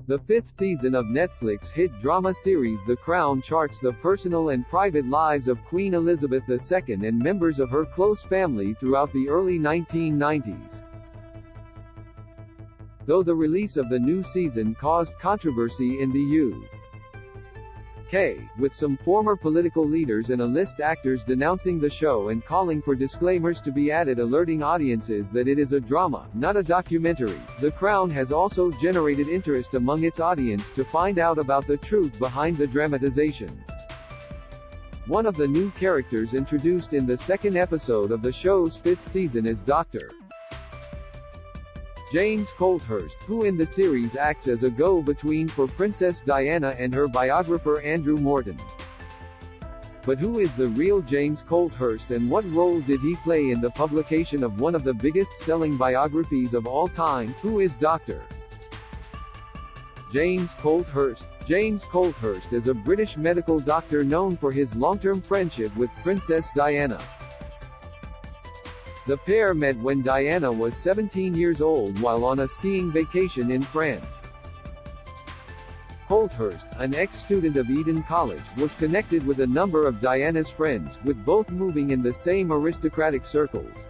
The fifth season of Netflix hit drama series The Crown charts the personal and private lives of Queen Elizabeth II and members of her close family throughout the early 1990s. Though the release of the new season caused controversy in the UK, with some former political leaders and A-list actors denouncing the show and calling for disclaimers to be added alerting audiences that it is a drama, not a documentary. The Crown has also generated interest among its audience to find out about the truth behind the dramatizations. One of the new characters introduced in the second episode of the show's fifth season is Dr. James Colthurst, who in the series acts as a go-between for Princess Diana and her biographer Andrew Morton. But who is the real James Colthurst and what role did he play in the publication of one of the biggest-selling biographies of all time? Who is Dr. James Colthurst? James Colthurst is a British medical doctor known for his long-term friendship with Princess Diana. The pair met when Diana was 17 years old while on a skiing vacation in France. Colthurst, an ex-student of Eton College, was connected with a number of Diana's friends, with both moving in the same aristocratic circles.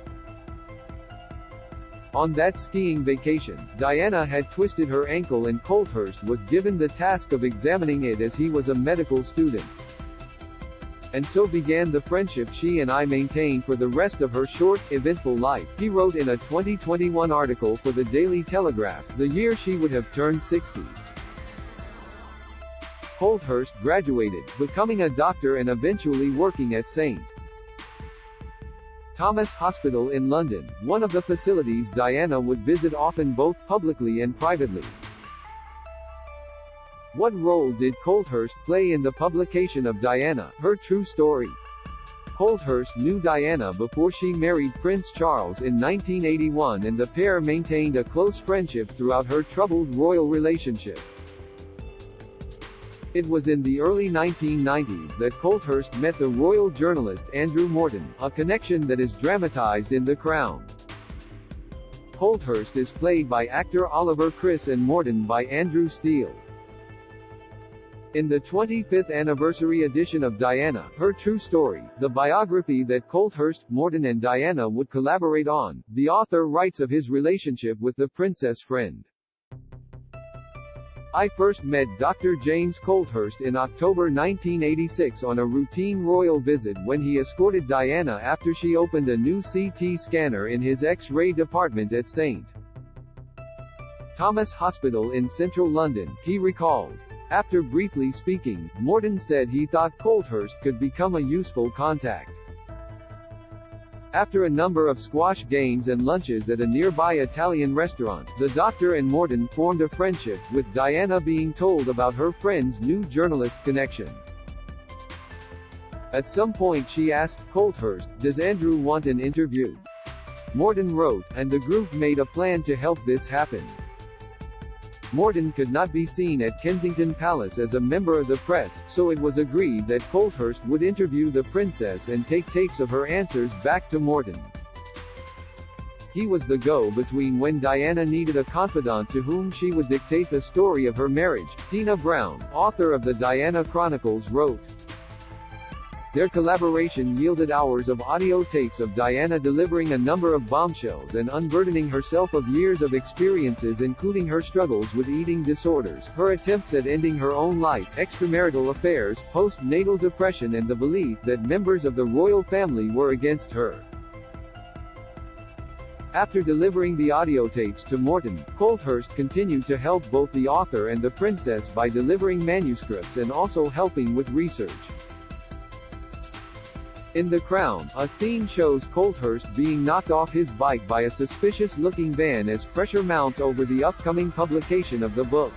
On that skiing vacation, Diana had twisted her ankle and Colthurst was given the task of examining it as he was a medical student. And so began the friendship she and I maintained for the rest of her short, eventful life, he wrote in a 2021 article for the Daily Telegraph, the year she would have turned 60. Colthurst graduated, becoming a doctor and eventually working at St. Thomas Hospital in London, one of the facilities Diana would visit often both publicly and privately. What role did Colthurst play in the publication of Diana, her true story? Colthurst knew Diana before she married Prince Charles in 1981 and the pair maintained a close friendship throughout her troubled royal relationship. It was in the early 1990s that Colthurst met the royal journalist Andrew Morton, a connection that is dramatized in The Crown. Colthurst is played by actor Oliver Chris and Morton by Andrew Steele. In the 25th anniversary edition of Diana, Her True Story, the biography that Colthurst, Morton and Diana would collaborate on, the author writes of his relationship with the princess friend. I first met Dr. James Colthurst in October 1986 on a routine royal visit when he escorted Diana after she opened a new CT scanner in his X-ray department at St. Thomas Hospital in central London, he recalled. After briefly speaking, Morton said he thought Colthurst could become a useful contact. After a number of squash games and lunches at a nearby Italian restaurant, the doctor and Morton formed a friendship, with Diana being told about her friend's new journalist connection. At some point she asked Colthurst, "Does Andrew want an interview?" Morton wrote, and the group made a plan to help this happen. Morton could not be seen at Kensington Palace as a member of the press, so it was agreed that Colthurst would interview the princess and take tapes of her answers back to Morton. He was the go-between when Diana needed a confidant to whom she would dictate the story of her marriage. Tina Brown, author of the Diana Chronicles, wrote, their collaboration yielded hours of audio tapes of Diana delivering a number of bombshells and unburdening herself of years of experiences including her struggles with eating disorders, her attempts at ending her own life, extramarital affairs, postnatal depression and the belief that members of the royal family were against her. After delivering the audio tapes to Morton, Colthurst continued to help both the author and the princess by delivering manuscripts and also helping with research. In The Crown, a scene shows Colthurst being knocked off his bike by a suspicious-looking van as pressure mounts over the upcoming publication of the book.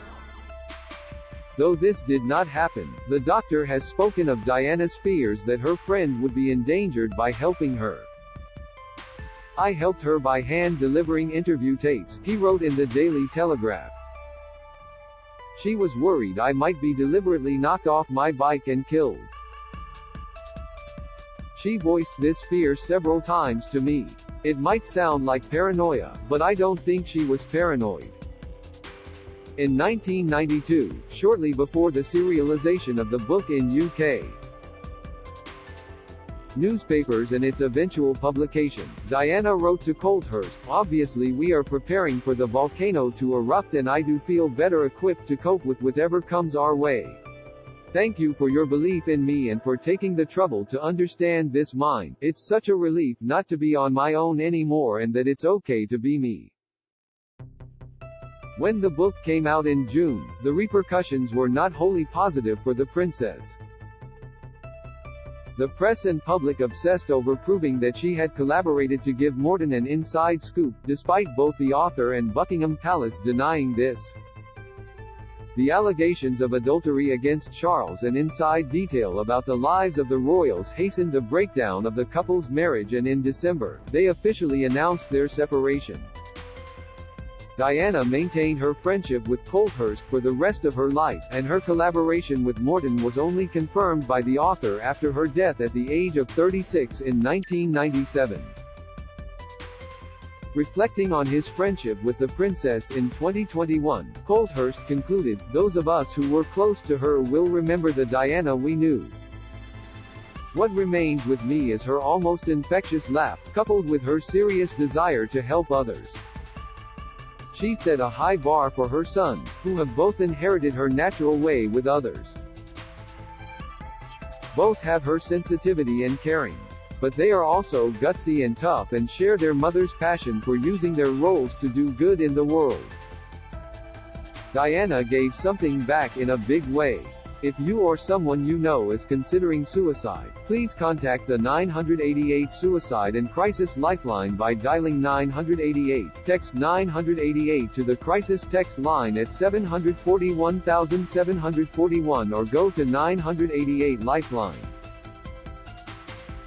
Though this did not happen, the doctor has spoken of Diana's fears that her friend would be endangered by helping her. I helped her by hand-delivering interview tapes, he wrote in the Daily Telegraph. She was worried I might be deliberately knocked off my bike and killed. She voiced this fear several times to me. It might sound like paranoia, but I don't think she was paranoid. In 1992, shortly before the serialization of the book in UK newspapers and its eventual publication, Diana wrote to Colthurst, "Obviously we are preparing for the volcano to erupt and I do feel better equipped to cope with whatever comes our way. Thank you for your belief in me and for taking the trouble to understand this mine. It's such a relief not to be on my own anymore and that it's okay to be me." When the book came out in June, the repercussions were not wholly positive for the princess. The press and public obsessed over proving that she had collaborated to give Morton an inside scoop, despite both the author and Buckingham Palace denying this. The allegations of adultery against Charles and inside detail about the lives of the royals hastened the breakdown of the couple's marriage, and in December, they officially announced their separation. Diana maintained her friendship with Colthurst for the rest of her life, and her collaboration with Morton was only confirmed by the author after her death at the age of 36 in 1997. Reflecting on his friendship with the princess in 2021, Colthurst concluded, "Those of us who were close to her will remember the Diana we knew. What remains with me is her almost infectious laugh, coupled with her serious desire to help others. She set a high bar for her sons, who have both inherited her natural way with others. Both have her sensitivity and caring. But they are also gutsy and tough and share their mother's passion for using their roles to do good in the world." Diana gave something back in a big way. If you or someone you know is considering suicide, please contact the 988 Suicide and Crisis Lifeline by dialing 988. Text 988 to the crisis text line at 741,741 or go to 988 Lifeline.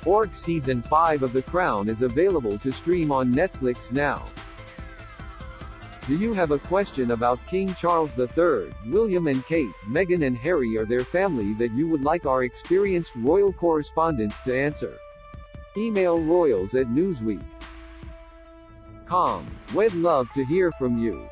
Org Season 5 of The Crown is available to stream on Netflix now. Do you have a question about King Charles III, William and Kate, Meghan and Harry or their family that you would like our experienced royal correspondents to answer? Email royals@newsweek.com. We'd love to hear from you.